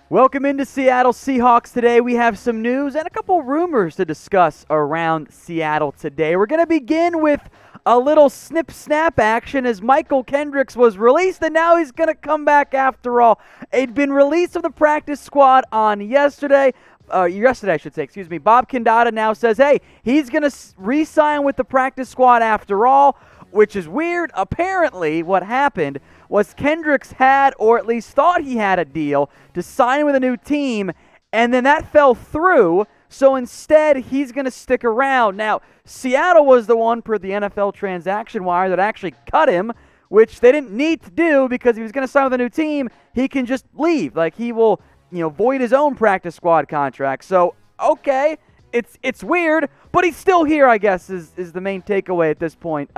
Welcome into Seattle Seahawks today. We have some news and a couple rumors to discuss around Seattle today. We're going to begin with a little snip-snap action as Mychal Kendricks was released, and now he's going to come back after all. He'd been released from the practice squad on yesterday, I should say, Bob Condata now says, hey, he's going to re-sign with the practice squad after all, which is weird. Apparently, what happened was Kendricks had, or at least thought he had, a deal to sign with a new team, and then that fell through, so instead he's going to stick around. Now, Seattle was the one, per the NFL transaction wire, that actually cut him, which they didn't need to do because if he was going to sign with a new team, he can just leave. Like, he will, void his own practice squad contract. So, okay, it's weird, but he's still here, I guess, is the main takeaway at this point.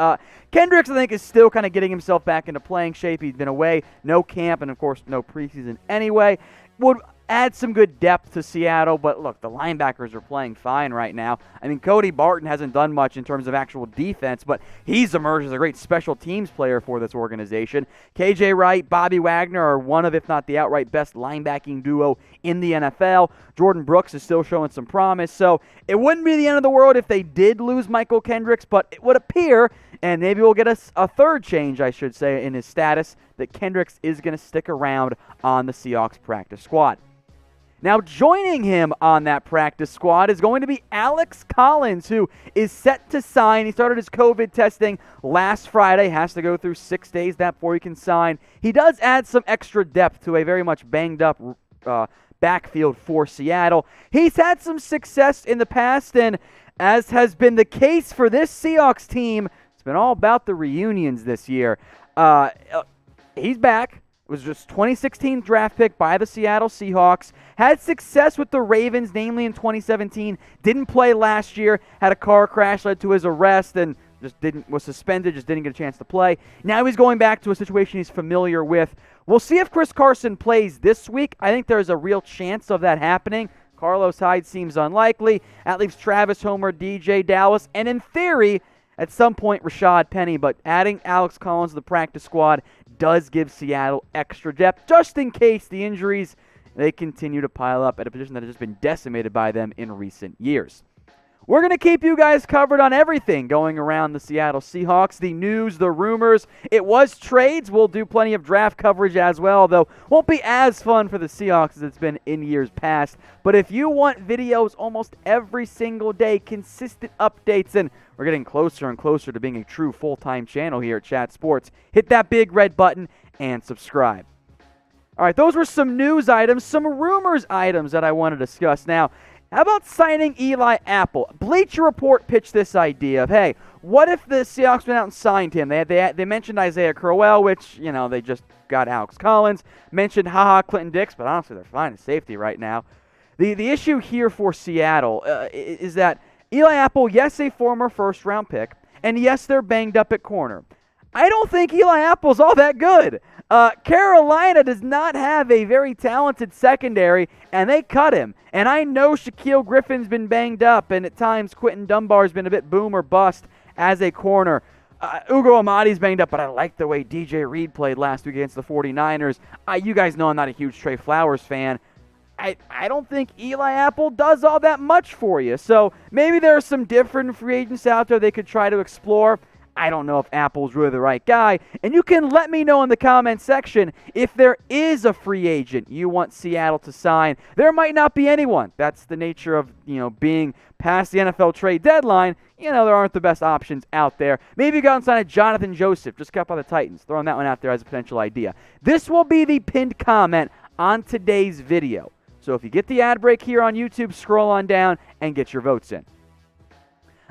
Kendricks, I think, is still kind of getting himself back into playing shape. He's been away, no camp, and, of course, no preseason anyway. Would add some good depth to Seattle, but look, the linebackers are playing fine right now. I mean, Cody Barton hasn't done much in terms of actual defense, but he's emerged as a great special teams player for this organization. KJ Wright, Bobby Wagner are one of, if not the outright best linebacking duo in the NFL. Jordan Brooks is still showing some promise, so it wouldn't be the end of the world if they did lose Mychal Kendricks, but it would appear, and maybe we'll get a third change, I should say, in his status, that Kendricks is going to stick around on the Seahawks practice squad. Now, joining him on that practice squad is going to be Alex Collins, who is set to sign. He started his COVID testing last Friday, has to go through 6 days before he can sign. He does add some extra depth to a very much banged-up backfield for Seattle. He's had some success in the past, and as has been the case for this Seahawks team, it's been all about the reunions this year. He's back. Was just 2016 draft pick by the Seattle Seahawks. Had success with the Ravens, namely in 2017. Didn't play last year. Had a car crash, led to his arrest, and was suspended, just didn't get a chance to play. Now he's going back to a situation he's familiar with. We'll see if Chris Carson plays this week. I think there's a real chance of that happening. Carlos Hyde seems unlikely. That leaves Travis Homer, DJ Dallas, and in theory, at some point, Rashad Penny. But adding Alex Collins to the practice squad does give Seattle extra depth, just in case the injuries, they continue to pile up at a position that has just been decimated by them in recent years. We're going to keep you guys covered on everything going around the Seattle Seahawks, the news, the rumors. It was trades. We'll do plenty of draft coverage as well, though won't be as fun for the Seahawks as it's been in years past. But if you want videos almost every single day, consistent updates, and we're getting closer and closer to being a true full-time channel here at Chat Sports, hit that big red button and subscribe. All right, those were some news items, some rumors items that I want to discuss. Now, how about signing Eli Apple? Bleacher Report pitched this idea of, hey, what if the Seahawks went out and signed him? They mentioned Isaiah Crowell, which, they just got Alex Collins. Mentioned Clinton Dix, but honestly, they're fine at safety right now. The issue here for Seattle is that Eli Apple, yes, a former first-round pick, and yes, they're banged up at corner. I don't think Eli Apple's all that good. Carolina does not have a very talented secondary, and they cut him. And I know Shaquille Griffin's been banged up, and at times Quentin Dunbar's been a bit boom or bust as a corner. Ugo Amadi's banged up, but I like the way DJ Reed played last week against the 49ers. You guys know I'm not a huge Trey Flowers fan. I don't think Eli Apple does all that much for you. So maybe there are some different free agents out there they could try to explore. I don't know if Apple's really the right guy. And you can let me know in the comment section if there is a free agent you want Seattle to sign. There might not be anyone. That's the nature of, being past the NFL trade deadline. There aren't the best options out there. Maybe you got and sign a Jonathan Joseph, just cut by the Titans. Throwing that one out there as a potential idea. This will be the pinned comment on today's video. So if you get the ad break here on YouTube, scroll on down and get your votes in.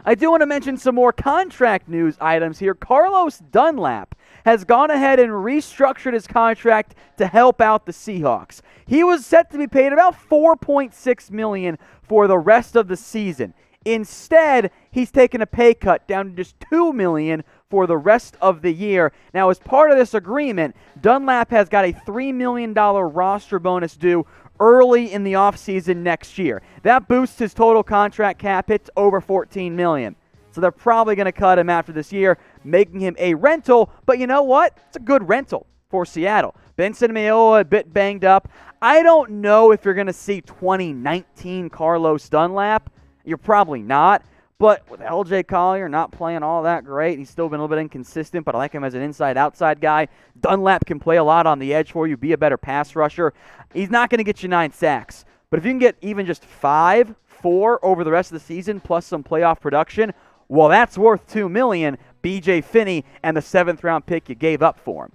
I do want to mention some more contract news items here. Carlos Dunlap has gone ahead and restructured his contract to help out the Seahawks. He was set to be paid about $4.6 million for the rest of the season. Instead, he's taken a pay cut down to just $2 million for the rest of the year. Now, as part of this agreement, Dunlap has got a $3 million roster bonus due early in the offseason next year. That boosts his total contract cap hit to over $14 million. So they're probably going to cut him after this year, making him a rental. But you know what? It's a good rental. for Seattle. Benson Mayowa a bit banged up. I don't know if you're going to see 2019 Carlos Dunlap. You're probably not. But with LJ Collier not playing all that great, he's still been a little bit inconsistent, but I like him as an inside-outside guy. Dunlap can play a lot on the edge for you, be a better pass rusher. He's not going to get you 9 sacks. But if you can get even just 5, 4 over the rest of the season, plus some playoff production, well, that's worth $2 million, B.J. Finney, and the 7th-round pick you gave up for him.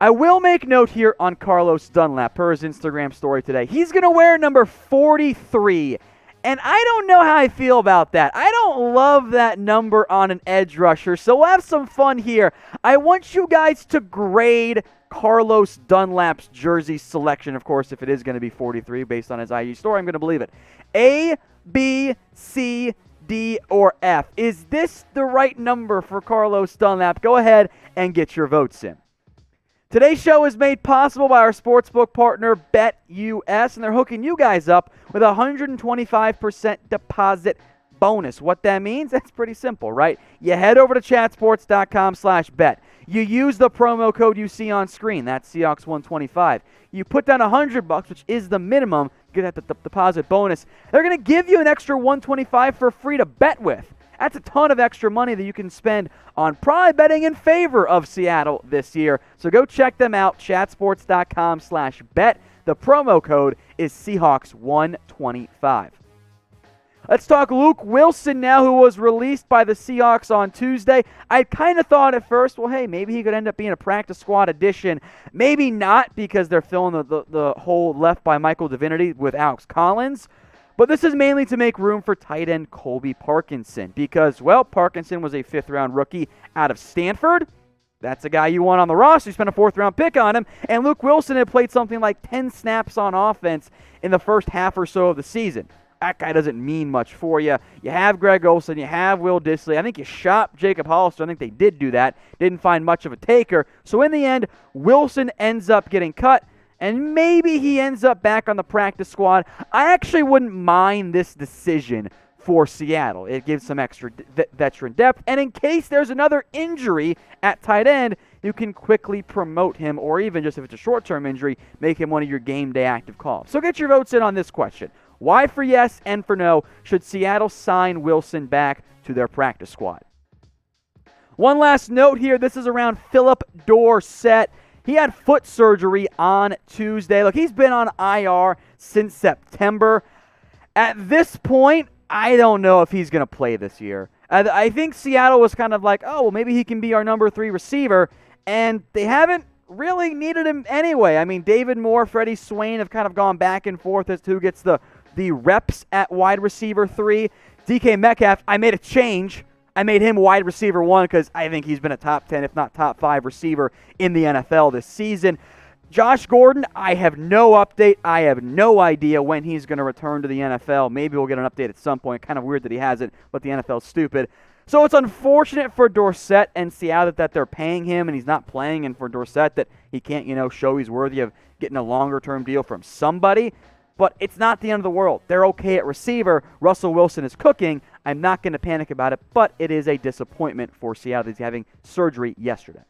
I will make note here on Carlos Dunlap, per his Instagram story today. He's going to wear number 43. And I don't know how I feel about that. I don't love that number on an edge rusher, so we'll have some fun here. I want you guys to grade Carlos Dunlap's jersey selection, of course, if it is going to be 43 based on his IG story. I'm going to believe it. A, B, C, D, or F. Is this the right number for Carlos Dunlap? Go ahead and get your votes in. Today's show is made possible by our sportsbook partner, BetUS, and they're hooking you guys up with a 125% deposit bonus. What that means? That's pretty simple, right? You head over to chatsports.com/bet. You use the promo code you see on screen. That's Seahawks 125. You put down $100, which is the minimum, get that deposit bonus. They're going to give you an extra $125 for free to bet with. That's a ton of extra money that you can spend on probably betting in favor of Seattle this year. So go check them out, chatsports.com/bet. The promo code is Seahawks125. Let's talk Luke Willson now, who was released by the Seahawks on Tuesday. I kind of thought at first, well, hey, maybe he could end up being a practice squad addition. Maybe not, because they're filling the hole left by Michael Divinity with Alex Collins. But this is mainly to make room for tight end Colby Parkinson because, well, Parkinson was a 5th-round rookie out of Stanford. That's a guy you want on the roster. You spent a 4th-round pick on him. And Luke Willson had played something like 10 snaps on offense in the first half or so of the season. That guy doesn't mean much for you. You have Greg Olsen. You have Will Dissly. I think you shop Jacob Hollister. I think they did do that. Didn't find much of a taker. So in the end, Willson ends up getting cut. And maybe he ends up back on the practice squad. I actually wouldn't mind this decision for Seattle. It gives some extra veteran depth. And in case there's another injury at tight end, you can quickly promote him, or even just if it's a short-term injury, make him one of your game day active calls. So get your votes in on this question. Why for yes and for no should Seattle sign Willson back to their practice squad? One last note here. This is around Phillip Dorsett. He had foot surgery on Tuesday. Look, he's been on IR since September. At this point, I don't know if he's going to play this year. I think Seattle was kind of like, oh, well, maybe he can be our number 3 receiver, and they haven't really needed him anyway. I mean, David Moore, Freddie Swain have kind of gone back and forth as to who gets the reps at wide receiver 3. DK Metcalf, I made a change. I made him wide receiver 1 because I think he's been a top 10, if not top 5 receiver in the NFL this season. Josh Gordon, I have no update. I have no idea when he's going to return to the NFL. Maybe we'll get an update at some point. Kind of weird that he hasn't, but the NFL's stupid. So it's unfortunate for Dorsett and Seattle that they're paying him and he's not playing, and for Dorsett that he can't, show he's worthy of getting a longer-term deal from somebody. But it's not the end of the world. They're okay at receiver. Russell Wilson is cooking. I'm not going to panic about it, but it is a disappointment for Seattle. He's having surgery yesterday.